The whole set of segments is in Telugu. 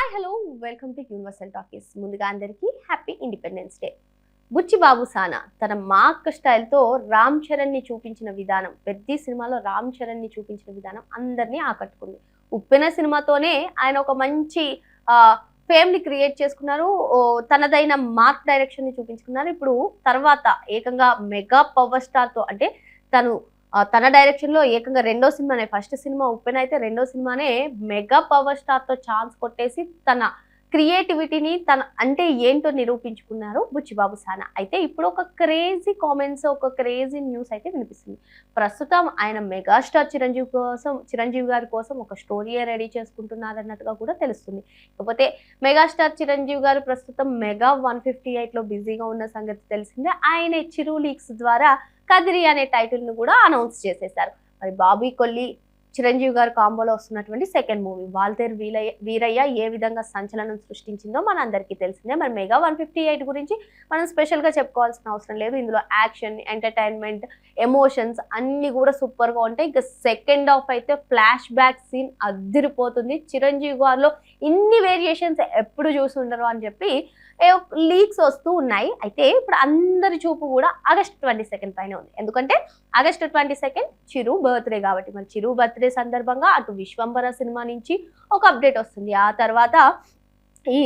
Hi hello welcome to universal talkies. ముందుగా అందరికీ హ్యాపీ ఇండిపెండెన్స్ డే. బుచ్చిబాబు సానా తన మాక్ స్టైల్తో రామ్ చరణ్ని చూపించిన విధానం, పెద్ద సినిమాలో రామ్ చరణ్ని చూపించిన విధానం అందరినీ ఆకట్టుకుంది. ఉప్పెన సినిమాతోనే ఆయన ఒక మంచి ఫేమ్ని క్రియేట్ చేసుకున్నారు. తనదైన మార్క్ డైరెక్షన్ని చూపించుకున్నారు. ఇప్పుడు తర్వాత ఏకంగా మెగా పవర్ స్టార్తో అంటే తను తన డైరెక్షన్ లో ఏకంగా రెండో సినిమానే, ఫస్ట్ సినిమా ఉప్పెన అయితే రెండో సినిమానే మెగా పవర్ స్టార్ తో ఛాన్స్ కొట్టేసి తన క్రియేటివిటీని తన అంటే ఏంటో నిరూపించుకున్నారు బుచ్చిబాబు సానా. అయితే ఇప్పుడు ఒక క్రేజీ కామెంట్స్, ఒక క్రేజీ న్యూస్ అయితే వినిపిస్తుంది. ప్రస్తుతం ఆయన మెగాస్టార్ చిరంజీవి గారి కోసం ఒక స్టోరీ రెడీ చేసుకుంటున్నారు అన్నట్టుగా కూడా తెలుస్తుంది. కాకపోతే మెగాస్టార్ చిరంజీవి గారు ప్రస్తుతం మెగా 158 లో బిజీగా ఉన్న సంగతి తెలిసిందే. ఆయన చిరు లీక్స్ ద్వారా కదిరి అనే టైటిల్ ను కూడా అనౌన్స్ చేసేశారు. మరి బాబీ కొల్లి చిరంజీవి గారు కాంబోలో వస్తున్నటువంటి సెకండ్ మూవీ వాల్తేరు వీరయ్య ఏ విధంగా సంచలనం సృష్టించిందో మన అందరికీ తెలిసిందే. మరి మెగా 158 గురించి మనం స్పెషల్ గా చెప్పుకోవాల్సిన అవసరం లేదు. ఇందులో యాక్షన్, ఎంటర్టైన్మెంట్, ఎమోషన్స్ అన్ని కూడా సూపర్ గా ఉంటాయి. ఇంకా సెకండ్ హాఫ్ అయితే ఫ్లాష్ బ్యాక్ సీన్ అదిరిపోతుంది. చిరంజీవి గారిలో ఇన్ని వేరియేషన్స్ ఎప్పుడు చూసి ఉండరు అని చెప్పి లీక్స్ వస్తూ ఉన్నాయి. అయితే ఇప్పుడు అందరి చూపు కూడా ఆగస్ట్ 22 పైన ఉంది. ఎందుకంటే ఆగస్ట్ 22 చిరు బర్త్డే కాబట్టి, మరి చిరు బర్త్డే సందర్భంగా అటు విశ్వంబర సినిమా నుంచి ఒక అప్డేట్ వస్తుంది. ఆ తర్వాత ఈ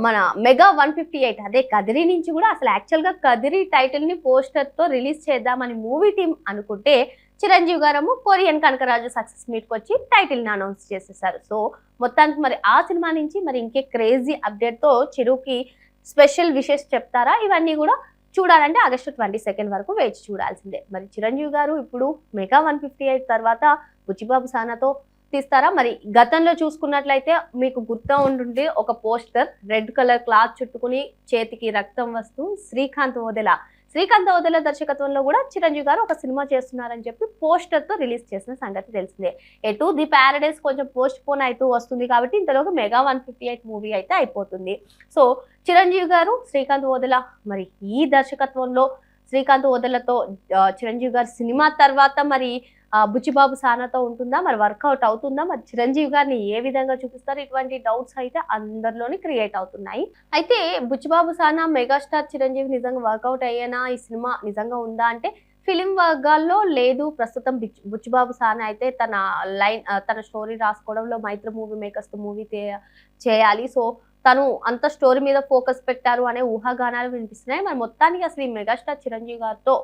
మన మెగా 158 అదే కదిరి నుంచి కూడా అసలు యాక్చువల్గా కదిరి టైటిల్ ని పోస్టర్ తో రిలీజ్ చేద్దామని మూవీ టీం అనుకుంటే చిరంజీవి గారు కొరియన్ కనకరాజు సక్సెస్ మీట్కి వచ్చి టైటిల్ ని అనౌన్స్ చేసేసారు. సో మొత్తానికి మరి ఆ సినిమా నుంచి మరి ఇంకే క్రేజీ అప్డేట్ తో చిరుకి స్పెషల్ విషెస్ చెప్తారా, ఇవన్నీ కూడా చూడాలంటే ఆగస్టు 22 వరకు వేచి చూడాల్సిందే. మరి చిరంజీవి గారు ఇప్పుడు మెగా 158 తర్వాత బుచ్చిబాబు సానాతో తీస్తారా? మరి గతంలో చూసుకున్నట్లయితే మీకు గుర్తు ఉంటుంటే ఒక పోస్టర్ రెడ్ కలర్ క్లాత్ చుట్టుకుని చేతికి రక్తం వస్తూ శ్రీకాంత్ ఓదెల దర్శకత్వంలో కూడా చిరంజీవి గారు ఒక సినిమా చేస్తున్నారని చెప్పి పోస్టర్ తో రిలీజ్ చేసిన సంగతి తెలిసిందే. ఎటు ది ప్యారడైస్ కొంచెం పోస్ట్ పోన్ అవుతూ వస్తుంది కాబట్టి ఇంతలోకి మెగా 158 మూవీ అయితే అయిపోతుంది. సో చిరంజీవి గారు, శ్రీకాంత్ ఓదెల, మరి ఈ దర్శకత్వంలో శ్రీకాంత్ ఓదెలతో చిరంజీవి గారు సినిమా తర్వాత మరి బుచ్చిబాబు సానాతో ఉంటుందా, మరి వర్కౌట్ అవుతుందా, మరి చిరంజీవి గారిని ఏ విధంగా చూపిస్తారు, ఇటువంటి డౌట్స్ అయితే అందరిలోని క్రియేట్ అవుతున్నాయి. అయితే బుచ్చిబాబు సానా మెగాస్టార్ చిరంజీవి నిజంగా వర్కౌట్ అయ్యేనా, ఈ సినిమా నిజంగా ఉందా అంటే ఫిలిం వర్గాల్లో లేదు. ప్రస్తుతం బుచ్చిబాబు సానా అయితే తన స్టోరీ రాసుకోవడంలో మైత్రి మూవీ మేకర్స్ తో మూవీ చేయాలి. సో తను అంత స్టోరీ మీద ఫోకస్ పెట్టారు అనే ఊహాగానాలు వినిపిస్తున్నాయి. మరి మొత్తానికి అసలు ఈ మెగాస్టార్ చిరంజీవి గారితో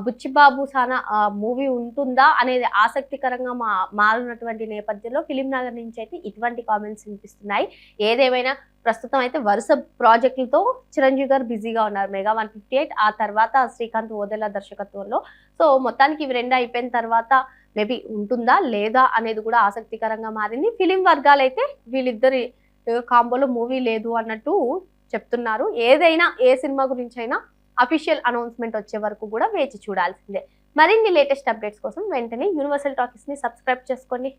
బుచ్చిబాబు సానా మూవీ ఉంటుందా అనేది ఆసక్తికరంగా మారినటువంటి నేపథ్యంలో ఫిలిం నగర్ నుంచి అయితే ఇటువంటి కామెంట్స్ వినిపిస్తున్నాయి. ఏదేమైనా ప్రస్తుతం అయితే వరుస ప్రాజెక్టులతో చిరంజీవి గారు బిజీగా ఉన్నారు. మెగా 158 ఆ తర్వాత శ్రీకాంత్ ఓదెల దర్శకత్వంలో. సో మొత్తానికి ఇవి రెండు అయిపోయిన తర్వాత మేబీ ఉంటుందా లేదా అనేది కూడా ఆసక్తికరంగా మారింది. ఫిలిం వర్గాలు అయితే వీళ్ళిద్దరి కాంబోలో మూవీ లేదు అన్నట్టు చెప్తున్నారు. ఏదైనా ఏ సినిమా గురించి అయినా అఫీషియల్ అనౌన్స్మెంట్ వచ్చే వరకు కూడా వేచి చూడాల్సిందే. మరిన్ని లేటెస్ట్ అప్డేట్స్ కోసం వెంటనే యూనివర్సల్ టాకీస్ ని సబ్స్క్రైబ్ చేసుకోండి.